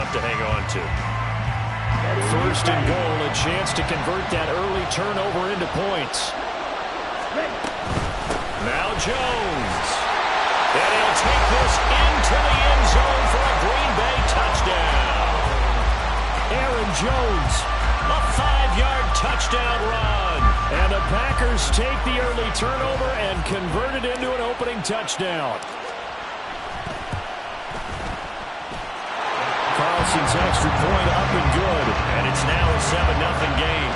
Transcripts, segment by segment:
enough to hang on to. First and goal, a chance to convert that early turnover into points. Now Jones. And he'll take this into the end zone for a Green Bay touchdown. Aaron Jones, a 5-yard touchdown run. And the Packers take the early turnover and convert it into an opening touchdown. Carlson's extra point up and good. And it's now a 7-0 game.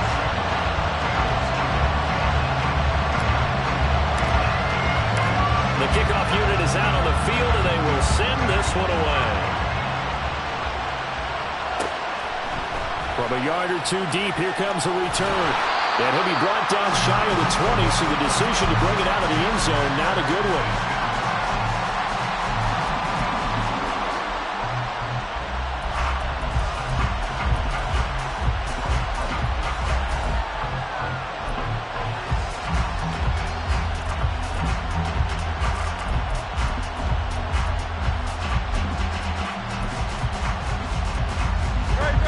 The kickoff unit is out on the field, and they will send this one away. From a yard or two deep, here comes a return. And he'll be brought down shy of the 20, so the decision to bring it out of the end zone, not a good one.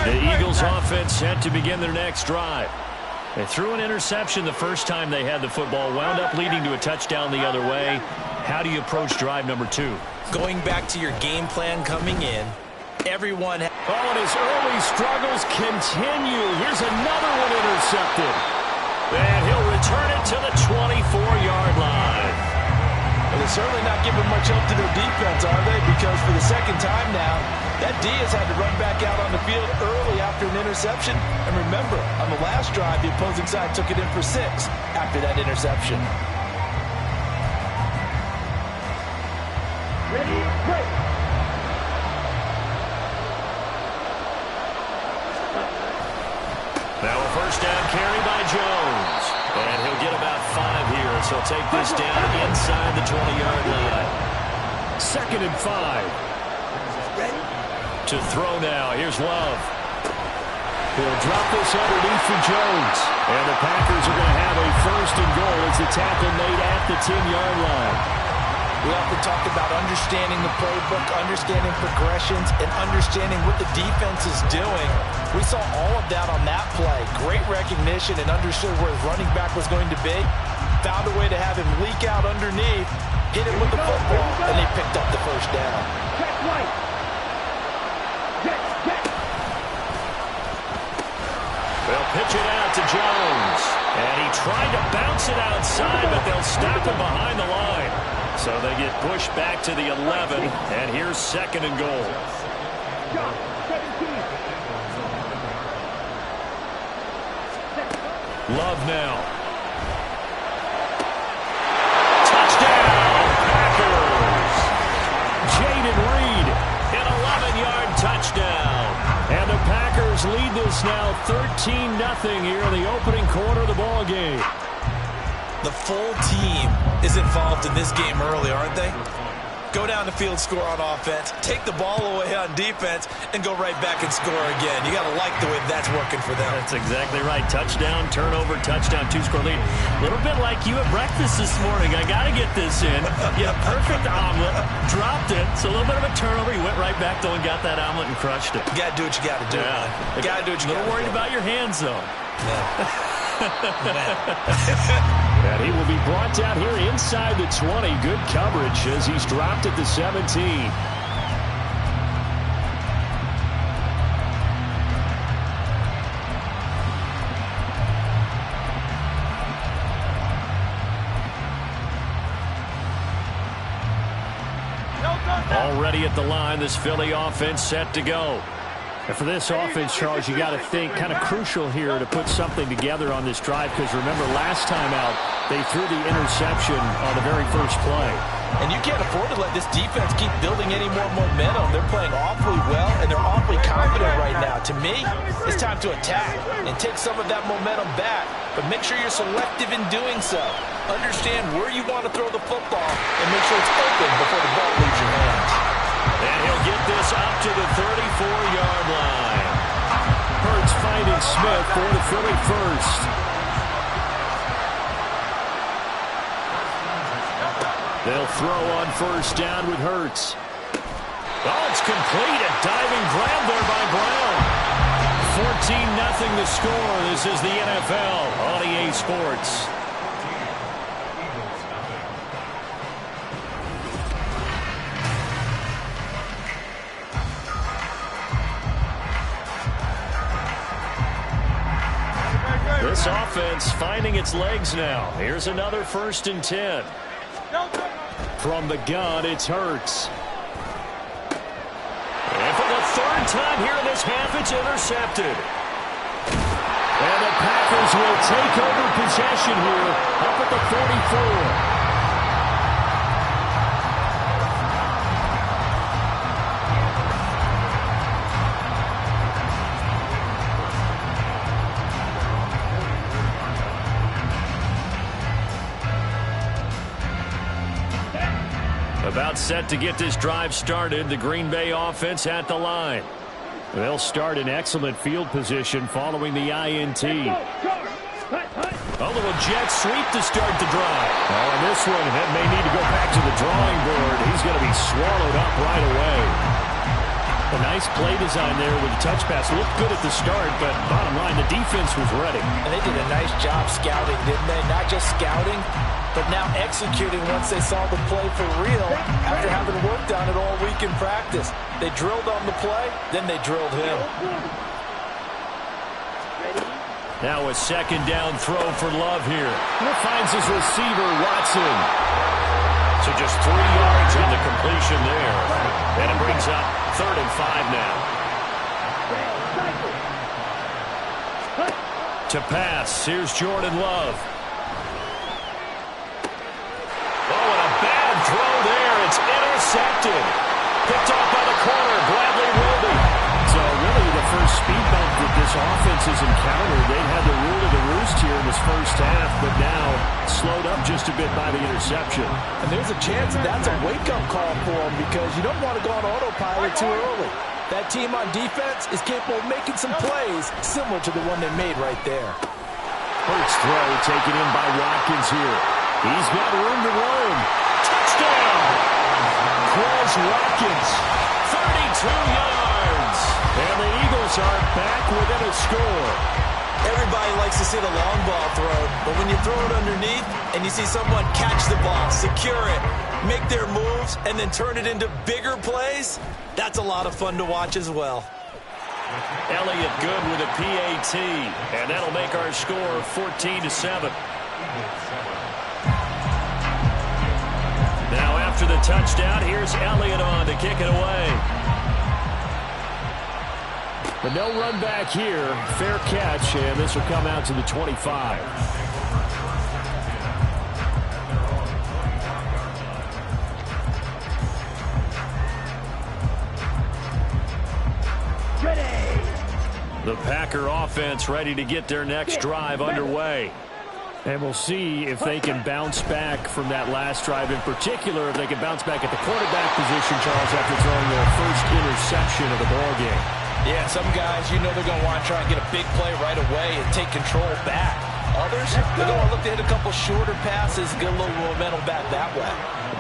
The Eagles offense set to begin their next drive. They threw an interception the first time they had the football, wound up leading to a touchdown the other way. How do you approach drive number 2? Going back to your game plan coming in, everyone... Oh, and his early struggles continue. Here's another one intercepted. And he'll return it to the 24-yard line. Well, they're certainly not giving much help to their defense, are they? Because for the second time now, that D has had to run back out on the field early after an interception. And remember, on the last drive, the opposing side took it in for 6 after that interception. Ready, break. Now a first down carry by Jones. And he'll get about 5 here, so he'll take this down inside the 20-yard line. 2nd and 5. To throw now. Here's Love. He'll drop this underneath for Jones. And the Packers are going to have a first and goal as the tackle made at the 10-yard line. We often talk about understanding the playbook, understanding progressions, and understanding what the defense is doing. We saw all of that on that play. Great recognition and understood where his running back was going to be. Found a way to have him leak out underneath, hit him with the football, and they picked up the first down. Check right. They'll pitch it out to Jones. And he tried to bounce it outside, but they'll stop him behind the line. So they get pushed back to the 11, and here's 2nd and goal. Love now. Touchdown, Packers! Jaden Reed, an 11-yard touchdown. And the Packers lead this now 13-0 here in the opening quarter of the ball game. The full team is involved in this game early, aren't they? Go down the field, score on offense, take the ball away on defense, and go right back and score again. You got to like the way that's working for them. That's exactly right. Touchdown, turnover, touchdown, 2-score lead. A little bit like you at breakfast this morning. I got to get this in. You had a perfect omelet, dropped it. So a little bit of a turnover. You went right back, though, and got that omelet and crushed it. You got to do what you got to do. Yeah. You got to do what you got to do. A little worried about your hands, though. Yeah. And he will be brought down here inside the 20. Good coverage as he's dropped at the 17. Already at the line, this Philly offense set to go. And for this offense, Charles, you got to think kind of crucial here to put something together on this drive, because remember last time out they threw the interception on the very first play. And you can't afford to let this defense keep building any more momentum. They're playing awfully well, and they're awfully confident right now. To me, it's time to attack and take some of that momentum back, but make sure you're selective in doing so. Understand where you want to throw the football and make sure it's open before the ball leaves your hands. And he'll get this up to the 34-yard line. Hurts finding Smith for the Philly first. They'll throw on first down with Hurts. Oh, it's complete. A diving grab there by the score. This is the NFL on EA Sports. This offense finding its legs now. Here's another 1st and 10. From the gun, it's Hurts. And for the 3rd time here in this half, it's intercepted. And the Packers will take over possession here up at the 44. About set to get this drive started. The Green Bay offense at the line. They'll start in excellent field position following the INT. A little jet sweep to start the drive. Oh, and this one may need to go back to the drawing board. He's going to be swallowed up right away. A nice play design there with the touch pass. Looked good at the start, but bottom line, the defense was ready. And they did a nice job scouting, didn't they? Not just scouting, but now executing once they saw the play for real after having worked on it all week in practice. They drilled on the play, then they drilled him. Now a 2nd down throw for Love here. And finds his receiver, Watson. So just 3 yards in the completion there. And it brings up 3rd and 5 now. To pass, here's Jordan Love. Oh, and a bad throw there. It's intercepted. Picked off by the corner, Bradley Roby. So really the first speed bump that this offense has encountered. They had the rule of the roost here in this first half, but now slowed up just a bit by the interception. And there's a chance that's a wake-up call for them because you don't want to go on autopilot too early. That team on defense is capable of making some plays similar to the one they made right there. Hurts throw taken in by Watkins here. He's got room to roam. Touchdown! Quez Watkins, 32 yards. And the Eagles are back within a score. Everybody likes to see the long ball thrown, but when you throw it underneath and you see someone catch the ball, secure it, make their moves, and then turn it into bigger plays, that's a lot of fun to watch as well. Elliott good with a PAT, and that'll make our score 14-7. Now after the touchdown, here's Elliott on to kick it away. But no run back here. Fair catch, and this will come out to the 25. The Packer offense ready to get their next drive underway. And we'll see if they can bounce back from that last drive. In particular, if they can bounce back at the quarterback position, Charles, after throwing their first interception of the ballgame. Yeah, some guys, you know they're going to want to try and get a big play right away and take control back. Others, they're going to look to hit a couple shorter passes, get a little momentum back that way.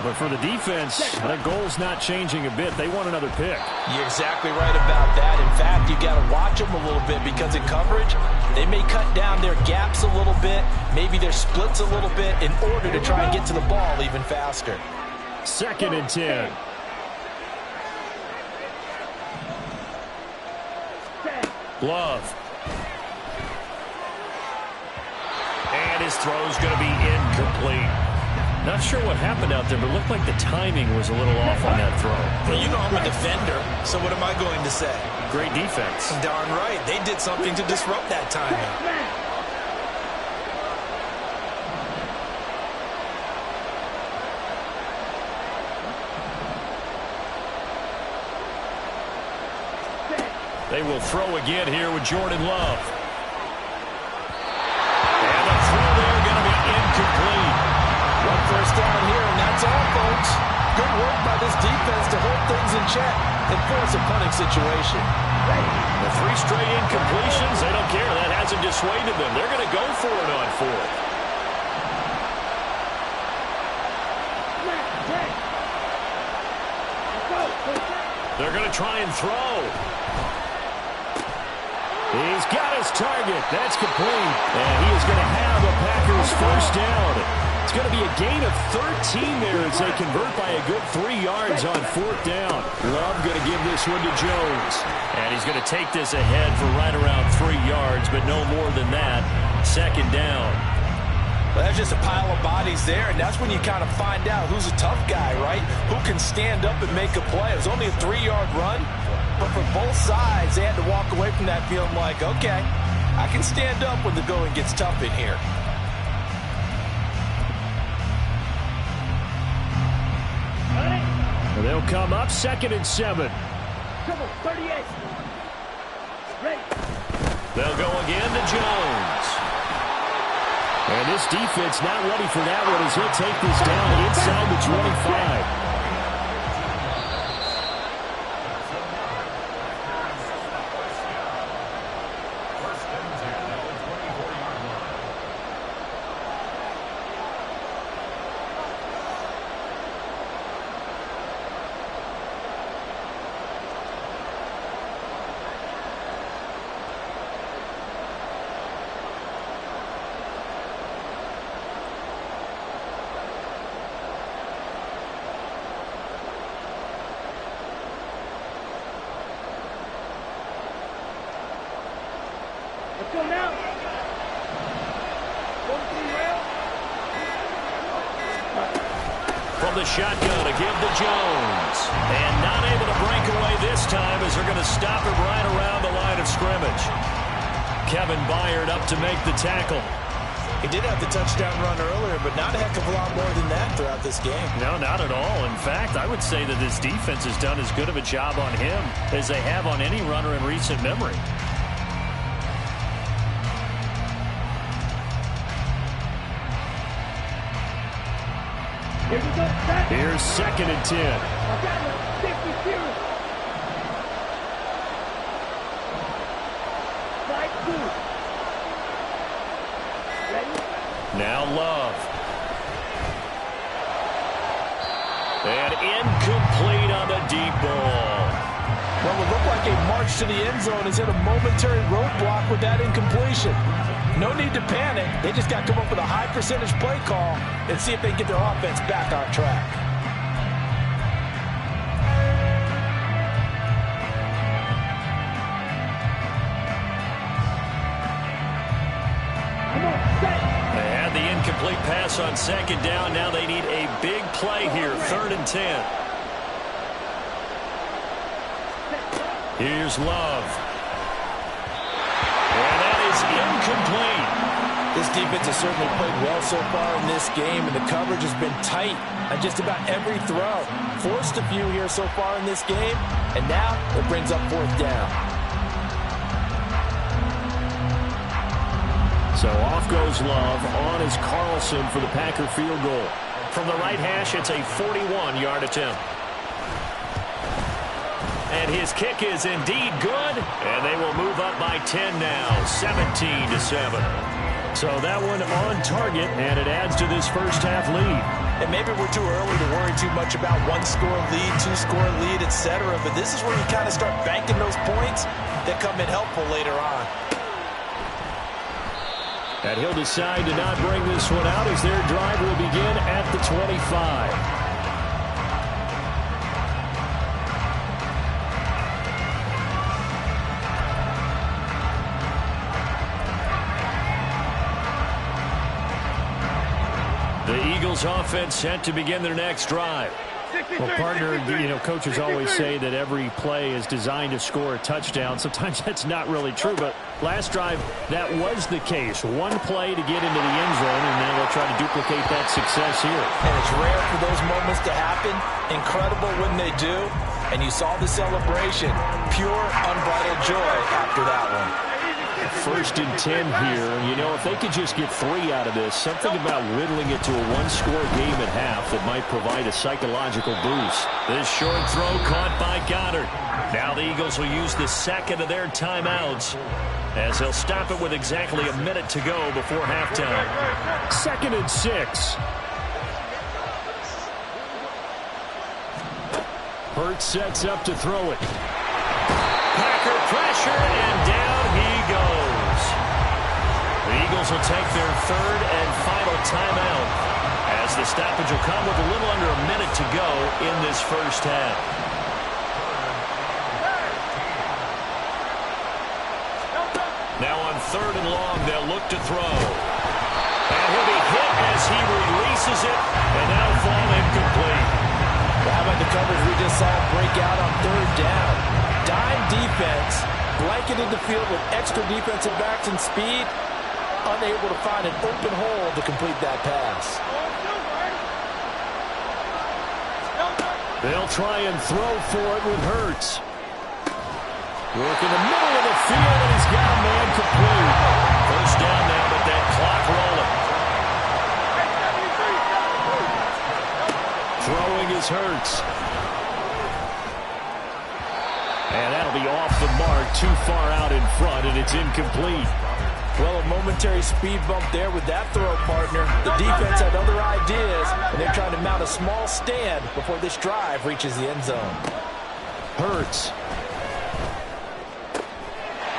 But for the defense, the goal's not changing a bit. They want another pick. You're exactly right about that. In fact, you got to watch them a little bit because in coverage, they may cut down their gaps a little bit, maybe their splits a little bit in order to try and get to the ball even faster. 2nd and 10. Love. And his throw's going to be incomplete. Not sure what happened out there, but it looked like the timing was a little off on that throw. Well, you know I'm a defender, so what am I going to say? Great defense. Darn right. They did something to disrupt that timing. They will throw again here with Jordan Love. And the throw there going to be incomplete. One first down here, and that's all, folks. Good work by this defense to hold things in check and force a punting situation. The 3 straight incompletions, they don't care. That hasn't dissuaded them. They're going to go for it on 4th. They're going to try and throw. He's got his target. That's complete. And he is going to have the Packers first down. It's going to be a gain of 13 there as they convert by a good 3 yards on 4th down. Love going to give this one to Jones. And he's going to take this ahead for right around 3 yards, but no more than that. 2nd down. Well, that's just a pile of bodies there, and that's when you kind of find out who's a tough guy, right? Who can stand up and make a play. It was only a 3-yard run, but for both sides, they had to walk away from that feeling like, okay, I can stand up when the going gets tough in here. They'll come up 2nd and 7. Come on, 38. Ready. They'll go again to Jones. And this defense not ready for that one as he'll take this down inside the 25. Let's go now. From the shotgun, a give to Jones. And not able to break away this time as they're going to stop it right around the line of scrimmage. Kevin Byard up to make the tackle. He did have the touchdown run earlier, but not a heck of a lot more than that throughout this game. No, not at all. In fact, I would say that this defense has done as good of a job on him as they have on any runner in recent memory. Here we go. Here's 2nd and 10. Now Love. And incomplete on the deep ball. Well, it looked like a march to the end zone is hit a momentary roadblock with that incompletion. No need to panic. They just got to come up with a high percentage play call and see if they can get their offense back on track. They had the incomplete pass on 2nd down. Now they need a big play here. 3rd and 10. Here's Love. And that is incomplete. This defense has certainly played well so far in this game, and the coverage has been tight on just about every throw. Forced a few here so far in this game, and now it brings up 4th down. So off goes Love. On is Carlson for the Packer field goal. From the right hash, it's a 41-yard attempt. And his kick is indeed good. And they will move up by 10 now, 17-7. So that one on target, and it adds to this first half lead. And maybe we're too early to worry too much about 1-score lead, 2-score lead, etc. But this is where you kind of start banking those points that come in helpful later on. And he'll decide to not bring this one out as their drive will begin at the 25. The Eagles offense set to begin their next drive. Well, partner, coaches always say that every play is designed to score a touchdown. Sometimes that's not really true, but last drive, that was the case. One play to get into the end zone, and then they'll try to duplicate that success here. And it's rare for those moments to happen. Incredible when they do. And you saw the celebration. Pure, unbridled joy after that one. 1st and 10 here. If they could just get 3 out of this, something about whittling it to a 1-score game at half that might provide a psychological boost. This short throw caught by Goddard. Now the Eagles will use the 2nd of their timeouts as they'll stop it with exactly a minute to go before halftime. 2nd and 6. Hurts sets up to throw it. Packer pressure, and down he Eagles will take their third and final timeout, as the stoppage will come with a little under a minute to go in this first half. Now on third and long, they'll look to throw. And he'll be hit as he releases it, and that'll fall incomplete. How about the coverage we just saw break out on third down? Dime defense, blanketed the field with extra defensive backs and speed, unable to find an open hole to complete that pass. They'll try and throw for it with Hurts. Work in the middle of the field, and he's got a man complete. First down now, but that clock rolling. Throwing is Hurts. And that'll be off the mark, too far out in front, and it's incomplete. Well, a momentary speed bump there with that throw, partner. The defense had other ideas, and they're trying to mount a small stand before this drive reaches the end zone. Hurts.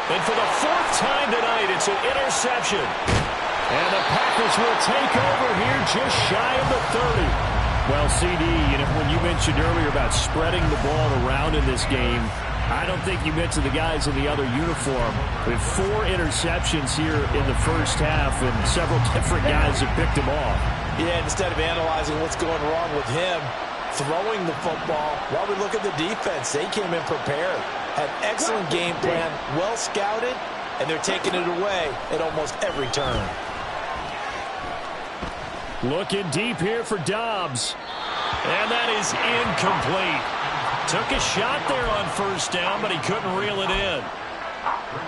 And for the fourth time tonight, it's an interception. And the Packers will take over here just shy of the 30. Well, CD, when you mentioned earlier about spreading the ball around in this game, I don't think you mentioned the guys in the other uniform. With 4 interceptions here in the first half, and several different guys have picked them off. Yeah, instead of analyzing what's going wrong with him, throwing the football, while we look at the defense, they came in prepared. Had excellent game plan, well scouted, and they're taking it away at almost every turn. Looking deep here for Dobbs. And that is incomplete. Took a shot there on first down, but he couldn't reel it in.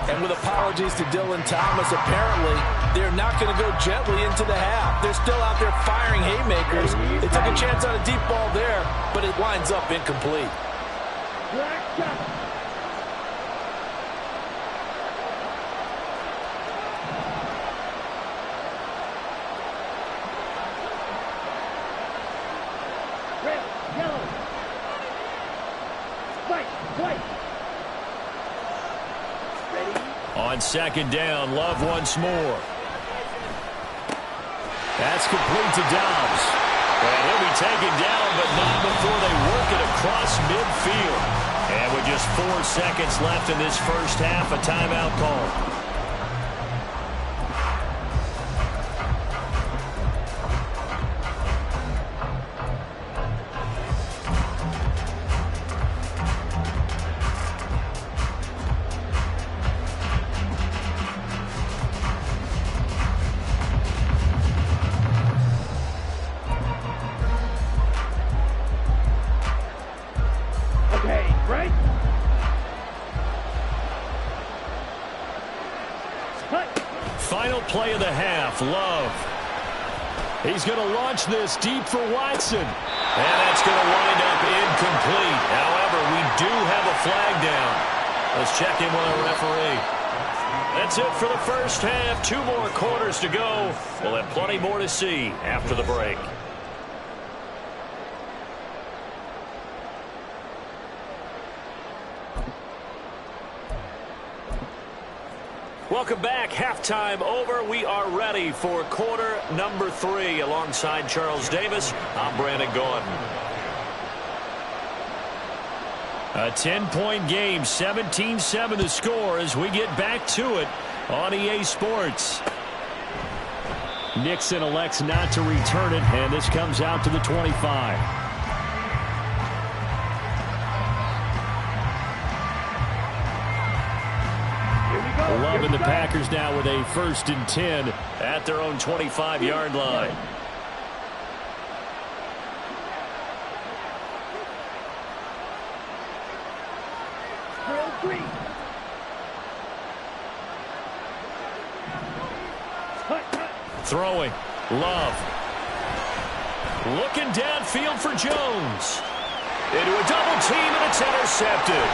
And with apologies to Dylan Thomas, apparently they're not going to go gently into the half. They're still out there firing haymakers. They took a chance on a deep ball there, but it winds up incomplete. On second down, Love once more. That's complete to Dobbs. And he'll be taken down, but not before they work it across midfield. And with just 4 seconds left in this first half, a timeout call. Final play of the half, Love. He's going to launch this deep for Watson. And that's going to wind up incomplete. However, we do have a flag down. Let's check in with our referee. That's it for the first half. 2 more quarters to go. We'll have plenty more to see after the break. Welcome back. Halftime over. We are ready for quarter number 3. Alongside Charles Davis, I'm Brandon Gaudin. A 10-point game, 17-7 the score as we get back to it on EA Sports. Nixon elects not to return it, and this comes out to the 25. Love and the Packers now with a 1st and 10 at their own 25-yard line. Throwing. Love. Looking downfield for Jones. Into a double team, and it's intercepted.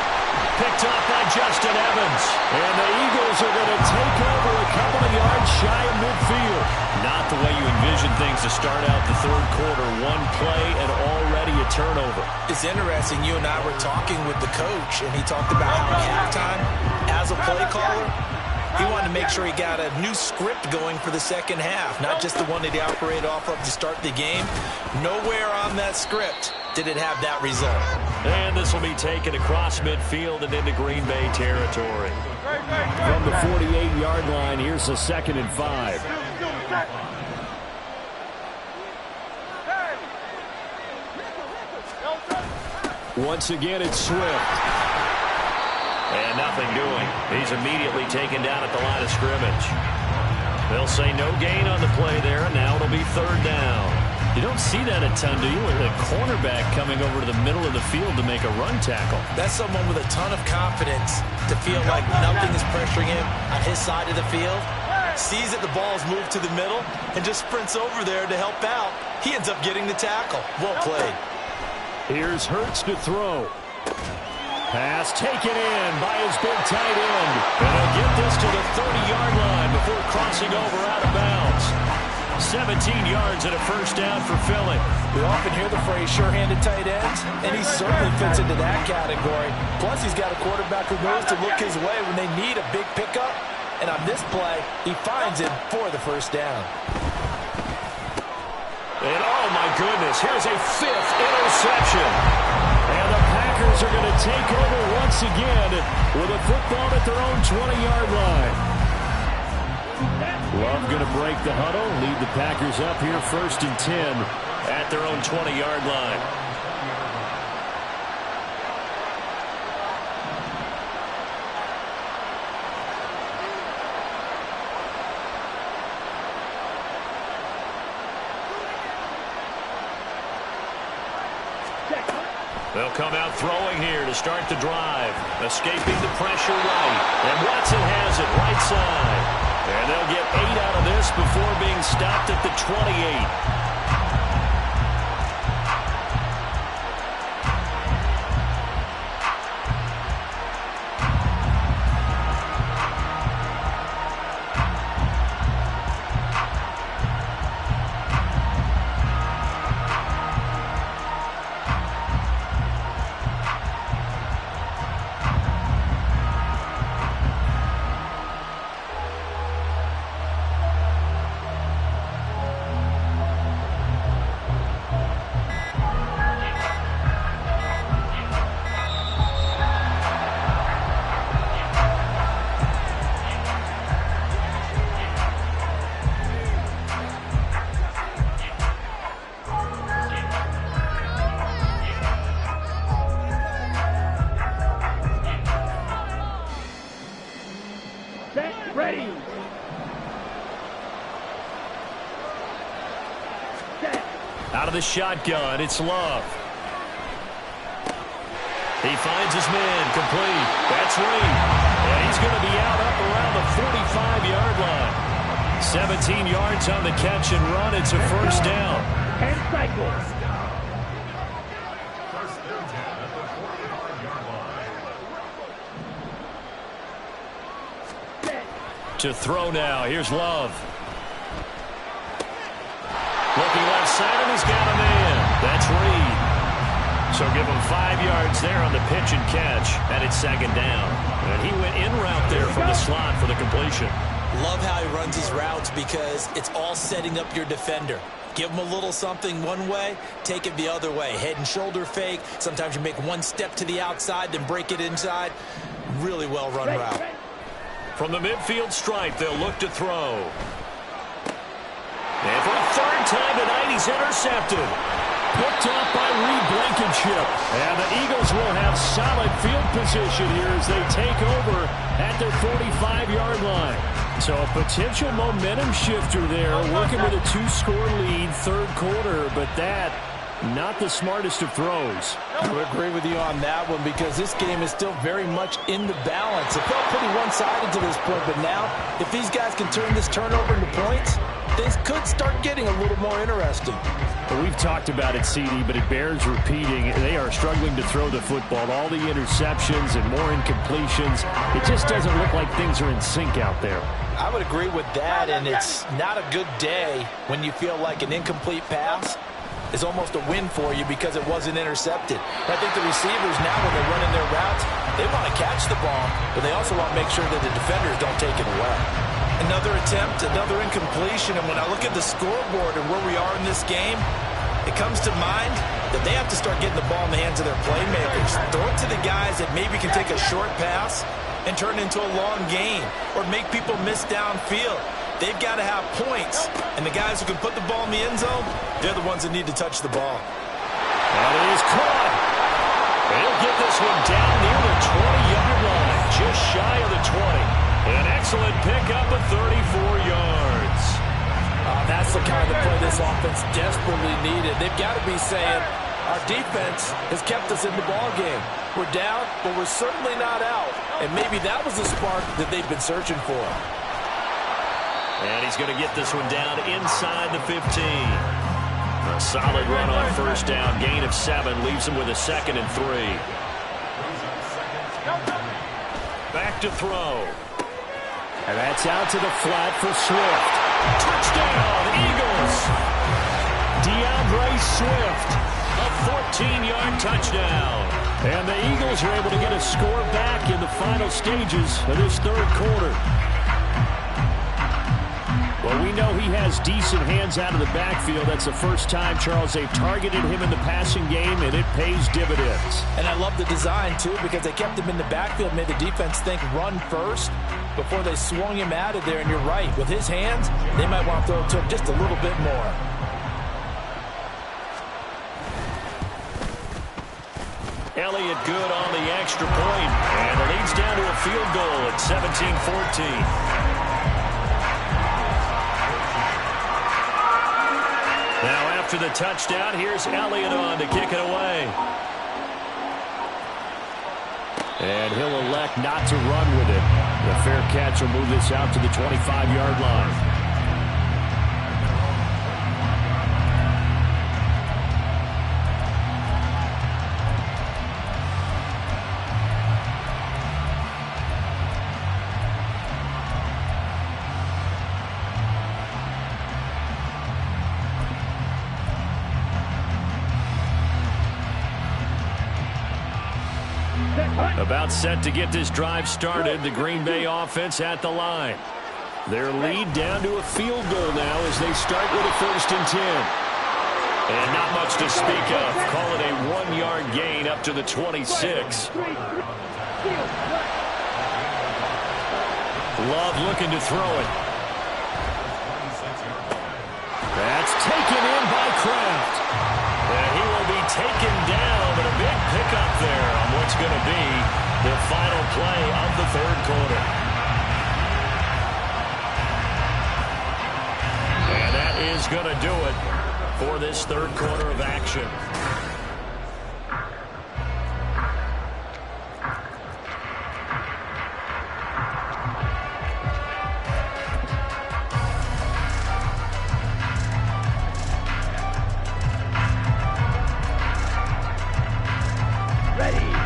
Picked up by Justin Evans. And the Eagles are going to take over a couple of yards shy of midfield. Not the way you envision things to start out the third quarter. 1 play and already a turnover. It's interesting. You and I were talking with the coach, and he talked about how halftime, as a play caller, He wanted to make sure he got a new script going for the second half, not just the one that he operated off of to start the game. Nowhere on that script did it have that result. And this will be taken across midfield and into Green Bay territory. From the 48-yard line, here's a 2nd and 5. Once again, it's Swift. And nothing doing. He's immediately taken down at the line of scrimmage. They'll say no gain on the play there, and now it'll be 3rd down. You don't see that a ton, do you? With a cornerback coming over to the middle of the field to make a run tackle. That's someone with a ton of confidence to feel like nothing is pressuring him on his side of the field. Sees that the ball is moved to the middle and just sprints over there to help out. He ends up getting the tackle. Well played. Here's Hurts to throw. Pass taken in by his big tight end. And he'll get this to the 30-yard line before crossing over out of bounds. 17 yards and a 1st down for Philly. We often hear the phrase sure-handed tight ends, and he certainly fits into that category. Plus, he's got a quarterback who knows to look his way when they need a big pickup. And on this play, he finds him for the 1st down. And oh my goodness, here's a 5th interception. And the Packers are going to take over once again with a football at their own 20-yard line. Love going to break the huddle, lead the Packers up here 1st and 10 at their own 20-yard line. They'll come out throwing here to start the drive. Escaping the pressure right. And Watson has it right side. And they'll get 8 out of this before being stopped at the 28. Ready. Set. Out of the shotgun, it's Love. He finds his man, complete. That's Reed. And he's going to be out up around the 45-yard line. 17 yards on the catch and run. It's a 1st down. And cycle. To throw now. Here's Love. Looking left side, and he's got a man. That's Reed. So give him 5 yards there on the pitch and catch, and it's 2nd down. And he went in route there from the slot for the completion. Love how he runs his routes because it's all setting up your defender. Give him a little something one way, take it the other way. Head and shoulder fake. Sometimes you make one step to the outside, then break it inside. Really well run route. From the midfield stripe, they'll look to throw. And for a 3rd time tonight, he's intercepted. Picked up by Reed Blankenship. And the Eagles will have solid field position here as they take over at their 45-yard line. So a potential momentum shifter there, working with a 2-score lead, 3rd quarter, but that not the smartest of throws. I would agree with you on that one because this game is still very much in the balance. It felt pretty one-sided to this point, but now if these guys can turn this turnover into points, things could start getting a little more interesting. Well, we've talked about it, CD, but it bears repeating. They are struggling to throw the football. All the interceptions and more incompletions. It just doesn't look like things are in sync out there. I would agree with that, and it's not a good day when you feel like an incomplete pass is almost a win for you because it wasn't intercepted. I think the receivers now, when they're running their routes, they want to catch the ball, but they also want to make sure that the defenders don't take it away. Another attempt, another incompletion, and when I look at the scoreboard and where we are in this game, it comes to mind that they have to start getting the ball in the hands of their playmakers. Throw it to the guys that maybe can take a short pass and turn it into a long gain or make people miss downfield. They've got to have points, and the guys who can put the ball in the end zone, they're the ones that need to touch the ball. And it is caught. He'll get this one down near the 20-yard line, just shy of the 20. An excellent pickup of 34 yards. That's the kind of play this offense desperately needed. They've got to be saying, our defense has kept us in the ball game. We're down, but we're certainly not out. And maybe that was the spark that they've been searching for. And he's going to get this one down inside the 15. A solid run on first down. Gain of 7 leaves him with a 2nd and 3. Back to throw. And that's out to the flat for Swift. Touchdown, Eagles. DeAndre Swift, a 14-yard touchdown. And the Eagles are able to get a score back in the final stages of this third quarter. Well, we know he has decent hands out of the backfield. That's the first time, Charles, they've targeted him in the passing game, and it pays dividends. And I love the design, too, because they kept him in the backfield, made the defense think run first before they swung him out of there. And you're right, with his hands, they might want to throw it to him just a little bit more. Elliott good on the extra point, and the lead's down to a field goal at 17-14. Now after the touchdown, here's Elliott on to kick it away. And he'll elect not to run with it. The fair catch will move this out to the 25-yard line. About set to get this drive started. The Green Bay offense at the line. Their lead down to a field goal now as they start with a 1st and 10. And not much to speak of. Call it a 1-yard gain up to the 26. Love looking to throw it. That's taken in by Kraft. And he will be taken down, but a big pickup there on what's going to be the final play of the third quarter. And that is going to do it for this third quarter of action.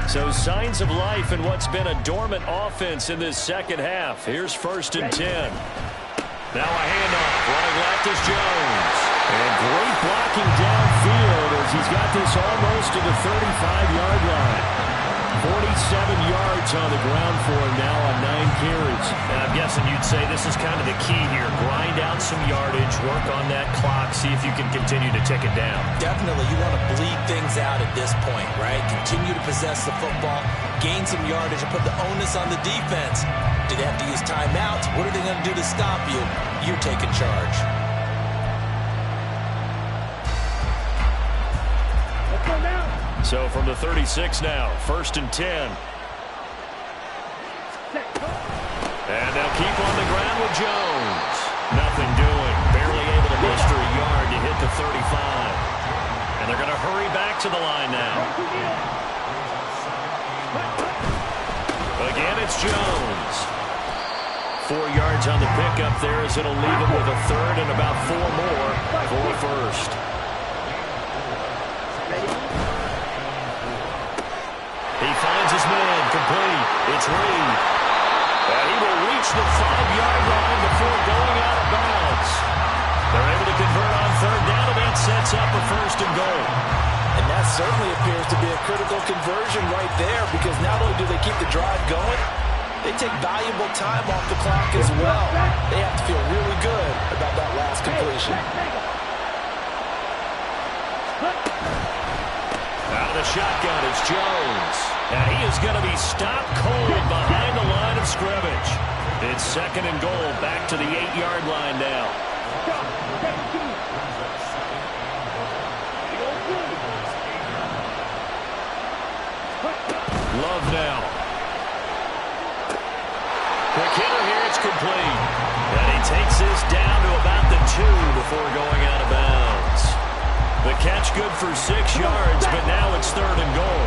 So signs of life in what's been a dormant offense in this second half. Here's 1st and 10. Now a handoff. Running left is Jones. And great blocking downfield as he's got this almost to the 35-yard line. 47 yards on the ground for him now on 9 carries. And I'm guessing you'd say this is kind of the key here. Grind out some yardage, work on that clock, see if you can continue to tick it down. Definitely, you want to bleed things out at this point, right? Continue to possess the football, gain some yardage, and put the onus on the defense. Do they have to use timeouts? What are they going to do to stop you? You're taking charge. Let's go now. So from the 36 now, 1st and 10. And they'll keep on the ground with Jones. Nothing doing. Barely able to muster a yard to hit the 35. And they're going to hurry back to the line now. Again, it's Jones. 4 yards on the pickup there as it'll leave him with a 3rd and about 4 more for a 1st. He finds his man complete. It's Reed. And he will reach the 5-yard line before going out of bounds. They're able to convert on 3rd down about sets up a 1st and goal. And that certainly appears to be a critical conversion right there, because not only do they keep the drive going, they take valuable time off the clock as well. They have to feel really good about that last completion. Out of the shotgun, it's Jones. And he is going to be stopped cold behind the line of scrimmage. It's 2nd and goal, back to the 8-yard line now. Love now. Quick hitter here, it's complete. And he takes this down to about the 2 before going out of bounds. The catch good for 6 yards, but now it's 3rd and goal.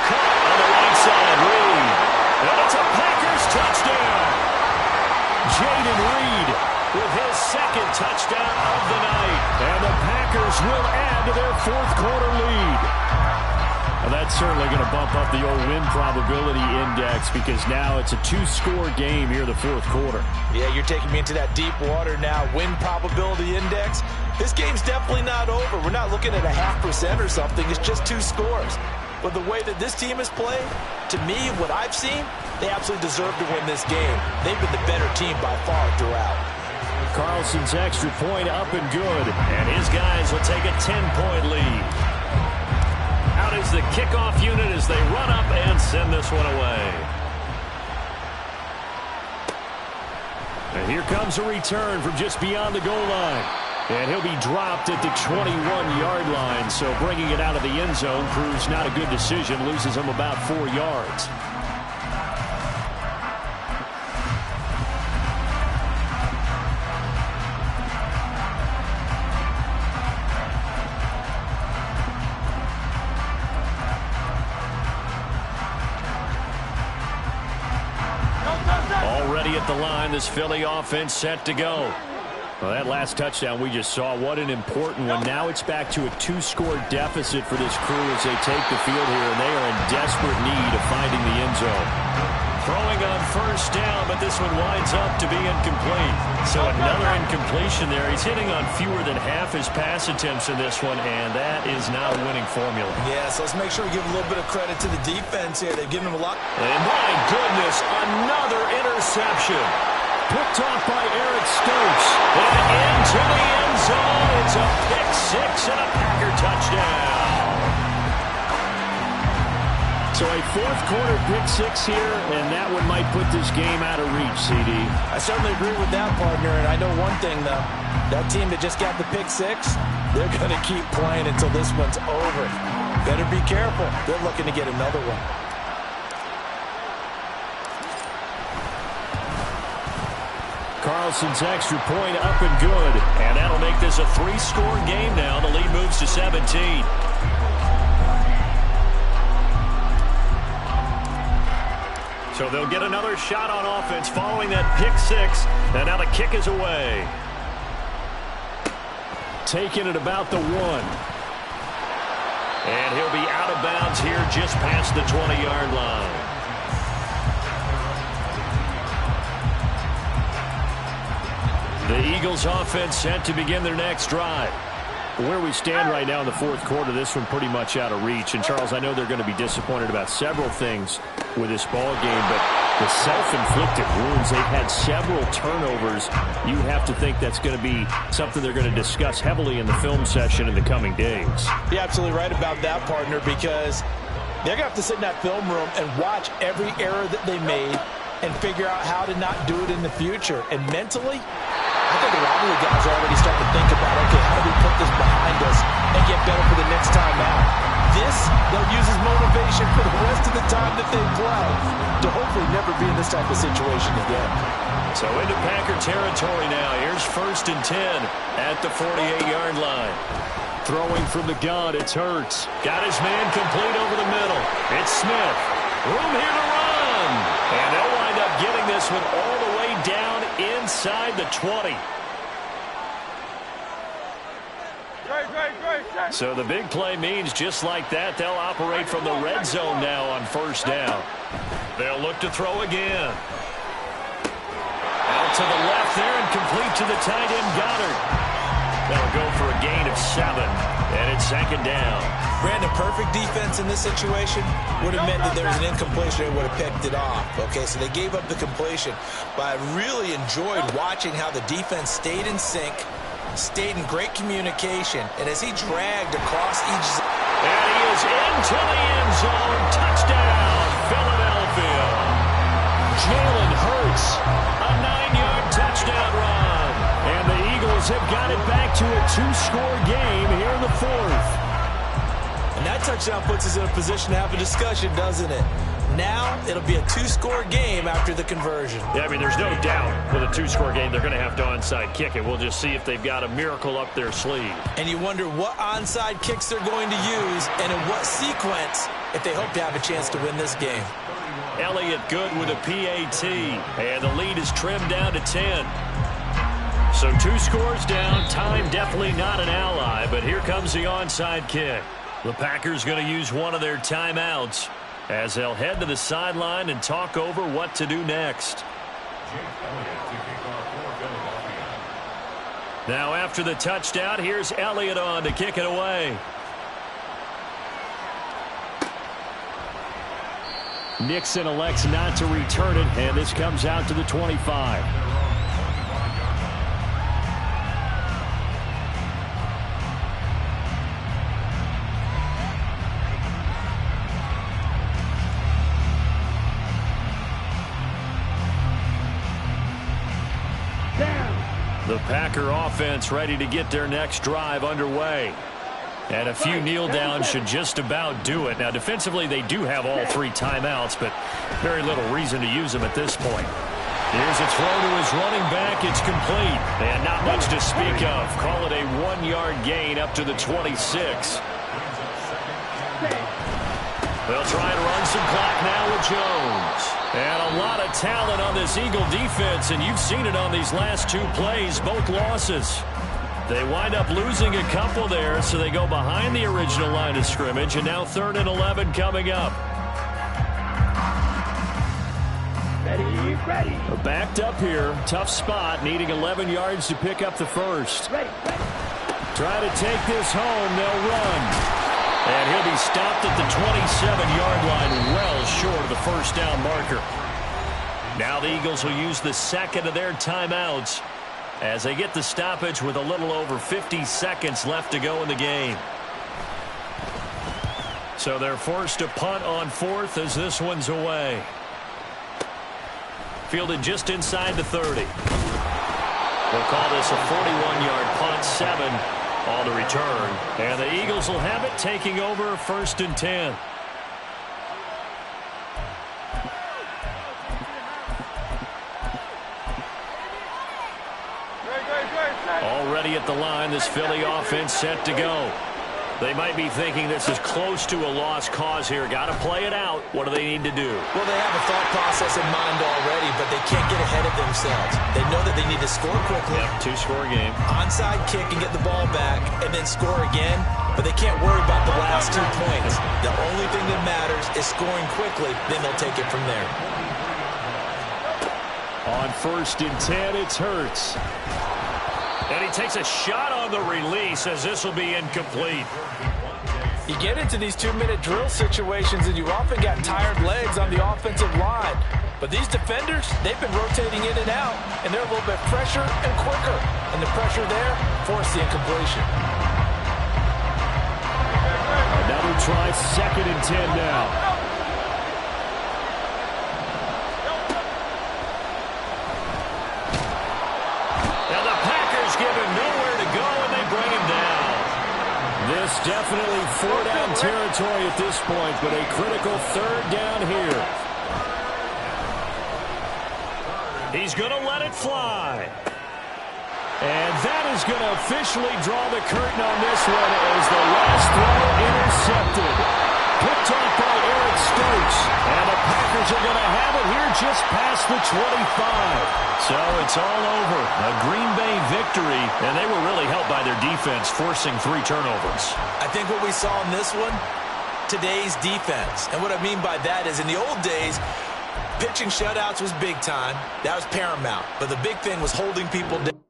Caught on the right side, Reed. And it's a Packers touchdown. Jaden Reed with his 2nd touchdown of the night. And the Packers will add to their 4th quarter lead. Well, that's certainly going to bump up the old win probability index, because now it's a 2-score game here in the 4th quarter. Yeah, you're taking me into that deep water now. Win probability index. This game's definitely not over. We're not looking at a 0.5% or something. It's just 2 scores. But the way that this team has played, to me, what I've seen, they absolutely deserve to win this game. They've been the better team by far throughout. Carlson's extra point up and good, and his guys will take a 10-point lead. Out is the kickoff unit as they run up and send this one away. And here comes a return from just beyond the goal line. And he'll be dropped at the 21-yard line, so bringing it out of the end zone proves not a good decision, loses him about 4 yards. Already at the line, this Philly offense set to go. Well, that last touchdown we just saw, what an important one. Now it's back to a 2-score deficit for this crew as they take the field here, and they are in desperate need of finding the end zone. Throwing on 1st down, but this one winds up to be incomplete. So another incompletion there. He's hitting on fewer than half his pass attempts in this one, and that is not a winning formula. Yeah, so let's make sure we give a little bit of credit to the defense here. They've given him a lot. And my goodness, another interception. Picked off by Eric Stokes. And into the end zone. It's a pick-6 and a Packer touchdown. So a 4th quarter pick-6 here, and that one might put this game out of reach, CD. I certainly agree with that, partner, and I know one thing, though. That team that just got the pick-6, they're going to keep playing until this one's over. Better be careful. They're looking to get another one. Carlson's extra point up and good. And that'll make this a 3-score game now. The lead moves to 17. So they'll get another shot on offense following that pick-6. And now the kick is away. Taking it about the 1. And he'll be out of bounds here just past the 20-yard line. The Eagles offense set to begin their next drive. Where we stand right now in the 4th quarter, this one pretty much out of reach. And, Charles, I know they're going to be disappointed about several things with this ball game, but the self-inflicted wounds, they've had several turnovers. You have to think that's going to be something they're going to discuss heavily in the film session in the coming days. You're absolutely right about that, partner, because they're going to have to sit in that film room and watch every error that they made and figure out how to not do it in the future. And mentally, I think a lot of the guys are already starting to think about, okay, how do we put this behind us and get better for the next time out? This, they'll use as motivation for the rest of the time that they play to hopefully never be in this type of situation again. So into Packer territory now. Here's 1st and 10 at the 48-yard line. Throwing from the gun, it's Hurts. Got his man complete over the middle. It's Smith. Room here to run. And they'll wind up getting this one all the way down inside the 20. So the big play means just like that, they'll operate from the red zone now on 1st down. They'll look to throw again. to the left there and complete to the tight end Goddard. That'll go for a gain of 7, and it's second down. Brandon, perfect defense in this situation would have meant that there was an incompletion and would have picked it off. Okay, so they gave up the completion, but I really enjoyed watching how the defense stayed in sync, stayed in great communication, and as he dragged across each... And he is into the end zone. Touchdown, Philadelphia. Jalen Hurts, a 9-yard touchdown run. And the Eagles have got it back to a 2-score game here in the 4th. And that touchdown puts us in a position to have a discussion, doesn't it? Now it'll be a 2-score game after the conversion. Yeah, I mean, there's no doubt with a 2-score game they're going to have to onside kick it. We'll just see if they've got a miracle up their sleeve. And you wonder what onside kicks they're going to use and in what sequence if they hope to have a chance to win this game. Elliott good with a PAT, and the lead is trimmed down to 10. So 2 scores down, time definitely not an ally, but here comes the onside kick. The Packers going to use one of their timeouts as they'll head to the sideline and talk over what to do next. Now after the touchdown, here's Elliott on to kick it away. Nixon elects not to return it, and this comes out to the 25. The Packer offense ready to get their next drive underway. And a few kneel downs should just about do it. Now, defensively, they do have all 3 timeouts, but very little reason to use them at this point. Here's a throw to his running back. It's complete. And not much to speak of. Call it a 1-yard gain up to the 26. They'll try and run some clock now with Jones. And a lot of talent on this Eagle defense, and you've seen it on these last 2 plays, both losses. They wind up losing a couple there, so they go behind the original line of scrimmage, and now 3rd and 11 coming up. Ready. Backed up here, tough spot, needing 11 yards to pick up the first. Ready. Try to take this home, they'll run. And he'll be stopped at the 27-yard line, well short of the first down marker. Now the Eagles will use the second of their timeouts as they get the stoppage with a little over 50 seconds left to go in the game. So they're forced to punt on 4th as this one's away. Fielded just inside the 30. We'll call this a 41-yard punt, 7 on the return. And the Eagles will have it taking over 1st and 10. Already at the line, this Philly offense set to go. They might be thinking this is close to a lost cause here. Got to play it out. What do they need to do? Well, they have a thought process in mind already, but they can't get ahead of themselves. They know that they need to score quickly. Yep, 2-score game. Onside kick and get the ball back and then score again, but they can't worry about the last 2 points. The only thing that matters is scoring quickly, then they'll take it from there. On 1st and 10, it's Hurts. And he takes a shot on the release as this will be incomplete. You get into these 2-minute drill situations and you often got tired legs on the offensive line. But these defenders, they've been rotating in and out, and they're a little bit fresher and quicker. And the pressure there forced the incompletion. Another try, 2nd and 10 now. Give him nowhere to go, and they bring him down. This definitely 4-down territory at this point, but a critical 3rd down here. He's going to let it fly. And that is going to officially draw the curtain on this one as the last throw intercepted. Picked off by Eric Stokes. And the Packers are going to have it here just past the 25. So it's all over. A Green Bay victory, and they were really helped by their defense forcing 3 turnovers. I think what we saw in this one, today's defense. And what I mean by that is in the old days, Pitching shutouts was big time. That was paramount. But the big thing was holding people down.